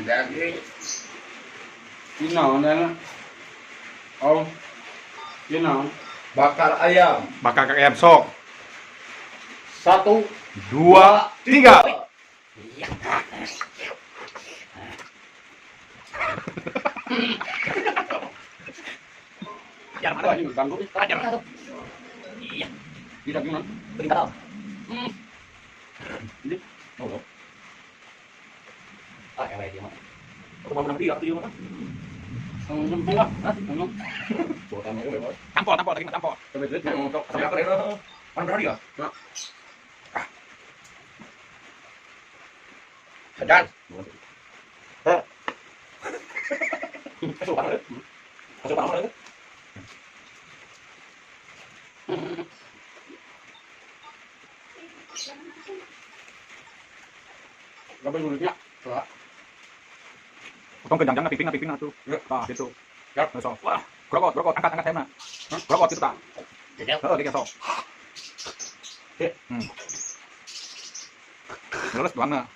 Ada lagi. Sino na? Oh. Sino? Bakar ayam. Bakar ayam sok. 1, 2, 3. Jangan ada ini ganggu. Jangan. Iya. Tidak gimana? Berita tahu. Ini. Oh. Ah, yang lain dia mah. Aku mau menang dia, aku dia mah. Ngomong pula. Hah? Ngomong. Bukan itu memang. Tampol, lagi tampol. Coba lihat yang ngomong. Sampai apa itu? Kan berani ya? Hajar. Masuk apa? Masuk apa? Gak boleh mulutnya. Coba. Potong ke jangan piping tuh. Nah, gitu. Yap. Sok. Wah, grokot, angkat saya, Nak. Grokot gitu tak. Jajal. Dia sok. Terus gimana?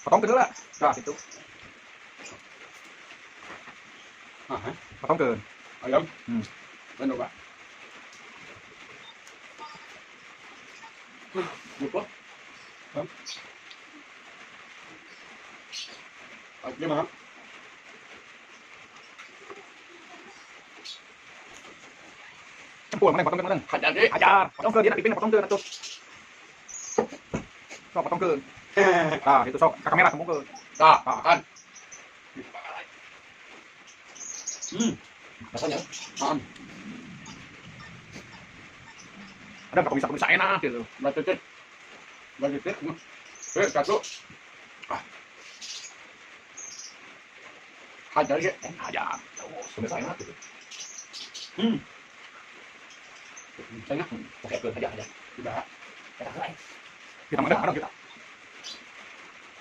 Potong ke lah. Nah, gitu. Potong ke. Ayam. Benar, Pak. Lupa. Gimana? Cempul, potong ke. Hajar deh. Hajar. Potong ke dia nak piping, potong ke tuh. Sok, potong ke. Nah, itu sok. Ke kamera sambung ke. Nah, kan. Rasanya. Ada pemirsa enak gitu. Batitik. Satu. Hajar deh. Hajar. Sudah saya mati. Saya Pakai ke aja. tidak. Kita mana kita.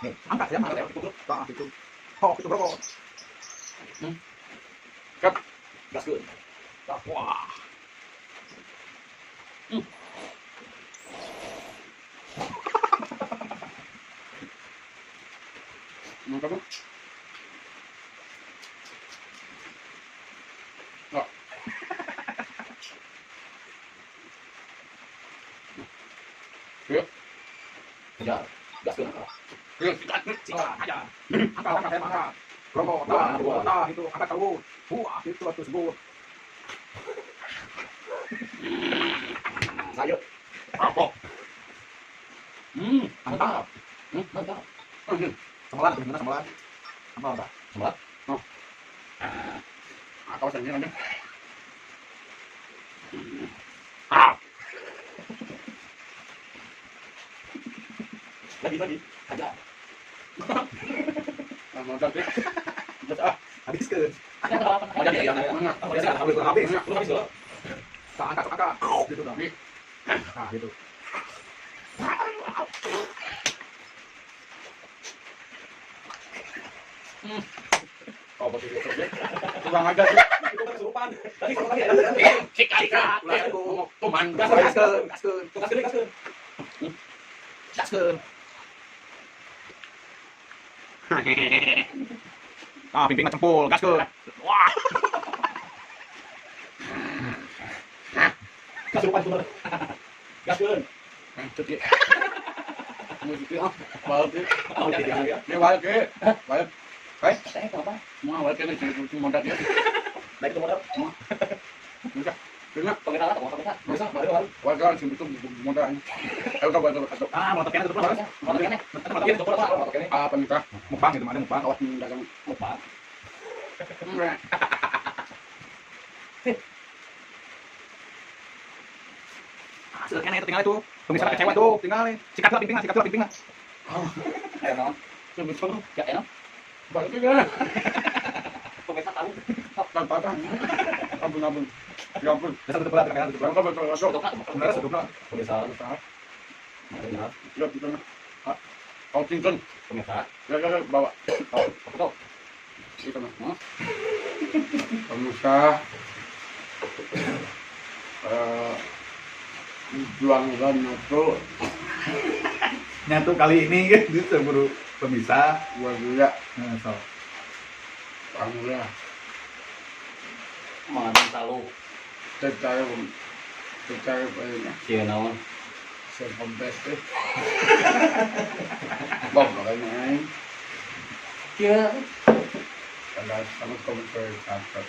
Nih, angkat ya, angkat ya. Nah, gitu. Oh, itu rokok. Gas ke. Wah. Mantap. Oh. Yuk. Hajar. Gas ke. Yuk, Hajar. Angkat saya, angkat. Rokok, nah, itu angkat terus. Wah, itu sebut. Sayur. apa? Mantap. Mantap. Semelan, gimana semelan? Apa enggak? Sebelah. Kau sendiri aja. Lagi. Hajar. Mantap deh. Habis ke. Hajar ya. Habis. Habis loh. Angkat. Gitu dong. Nah, gitu. Oh, betul. Kurang aja sih. Itu kan kesurupan. Tadi kalau lagi ada. Cika. Tuman. Gas ke. Ah, pimpin cempul, gas ke. Wah. Kesurupan tuh. Gas ke. Cekik. Musik ah. Balik. Oh, jadi ya. Dia balik ke. Balik. Baik. Saya apa? Mau balik ke sini modal dia. Baik itu modal. Enggak. Dengar. Pengenalan atau pengenalan? Bisa, baru. Warga sini itu modal. Ayo kita balik ke. Ah, mau tekan itu terus. Motor itu apa? Apa nikah? Mukbang gitu, ada mukbang. Awas dagang. Lupa. Silakan itu tinggal itu. Pemirsa kecewa tuh, tinggal nih. Sikat lah pimpin lah. Ayo non. Betul. Ya enak. Balik ke. Pemirsa tahu. Tanpa. Ampun. Ya ampun. Dasar tutup lah, tekan tutup lah. Betul betul masuk. Bener tutup lah. Pemirsa. Ya betul. Kau tinggal. Pemirsa. Ya bawa. Oh, betul. Itu mah. Pemirsa. Juang dan nyatu Nyatu kali ini gitu bro. Pemisah. Gua juga Nah, so. pamula. Mana tahu. Tercari apa ini? Iya naon. Saya kompres deh. Bob makanya. Kia Kalau sama kompres apa?